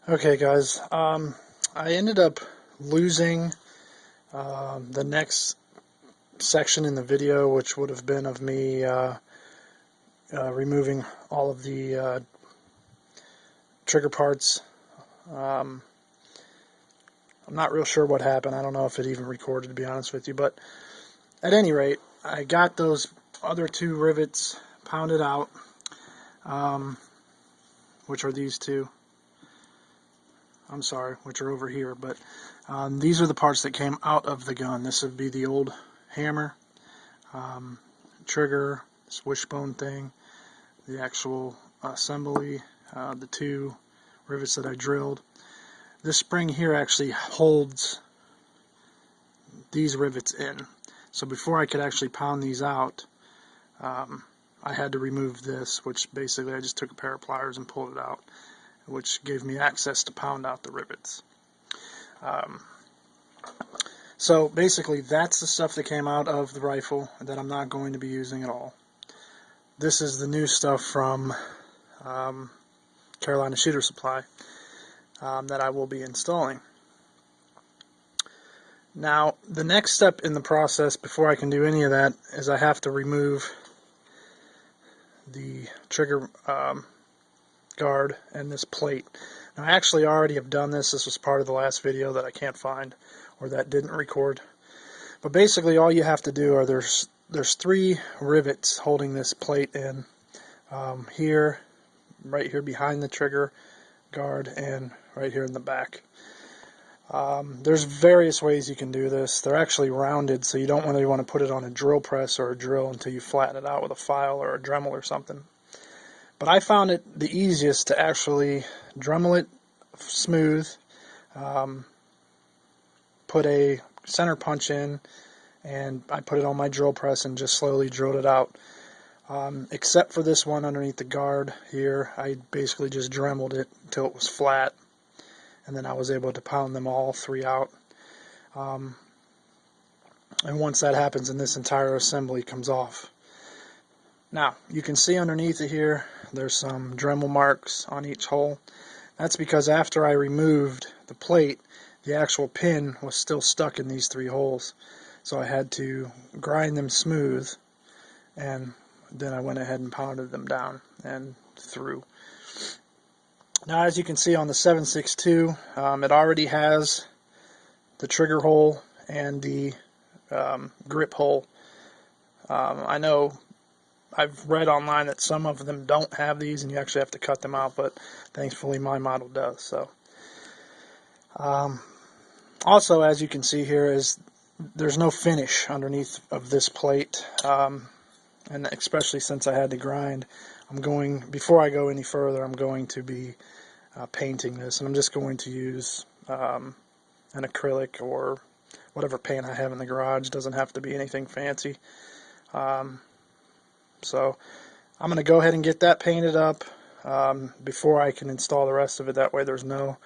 Okay guys, I ended up losing the next section in the video, which would have been of me removing all of the trigger parts. I'm not real sure what happened. I don't know if it even recorded, to be honest with you, but at any rate, I got those other two rivets pounded out, which are these two. I'm sorry, which are over here, but these are the parts that came out of the gun. This would be the old hammer, trigger, this wishbone thing, the actual assembly, the two rivets that I drilled. This spring here actually holds these rivets in. So before I could actually pound these out, I had to remove this, which basically I just took a pair of pliers and pulled it out, which gave me access to pound out the rivets. So basically that's the stuff that came out of the rifle that I'm not going to be using at all. This is the new stuff from Carolina Shooter Supply that I will be installing. Now the next step in the process before I can do any of that is I have to remove the trigger guard and this plate. Now I actually already have done this. This was part of the last video that I can't find or that didn't record. But basically all you have to do are there's three rivets holding this plate in, here, right here behind the trigger guard, and right here in the back. There's various ways you can do this. They're actually rounded, so you don't really want to put it on a drill press or a drill until you flatten it out with a file or a Dremel or something. But I found it the easiest to actually Dremel it smooth, put a center punch in, and I put it on my drill press and just slowly drilled it out. Except for this one underneath the guard here, I basically just Dremeled it until it was flat, and then I was able to pound them all three out. And once that happens, then this entire assembly comes off. Now, you can see underneath it here, there's some Dremel marks on each hole. That's because after I removed the plate, the actual pin was still stuck in these three holes. So I had to grind them smooth, and then I went ahead and pounded them down and through. Now as you can see on the 7.62, it already has the trigger hole and the grip hole. I know I've read online that some of them don't have these and you actually have to cut them out, but thankfully my model does. So also, as you can see here, there's no finish underneath of this plate, and especially since I had to grind, before I go any further, I'm going to be painting this, and I'm just going to use an acrylic or whatever paint I have in the garage. It doesn't have to be anything fancy. So I'm going to go ahead and get that painted up before I can install the rest of it. That way there's no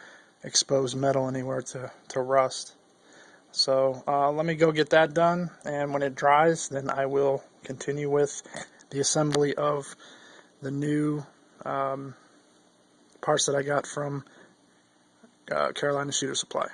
exposed metal anywhere to rust. So let me go get that done, and when it dries, then I will continue with the assembly of the new parts that I got from Carolina Shooter Supply.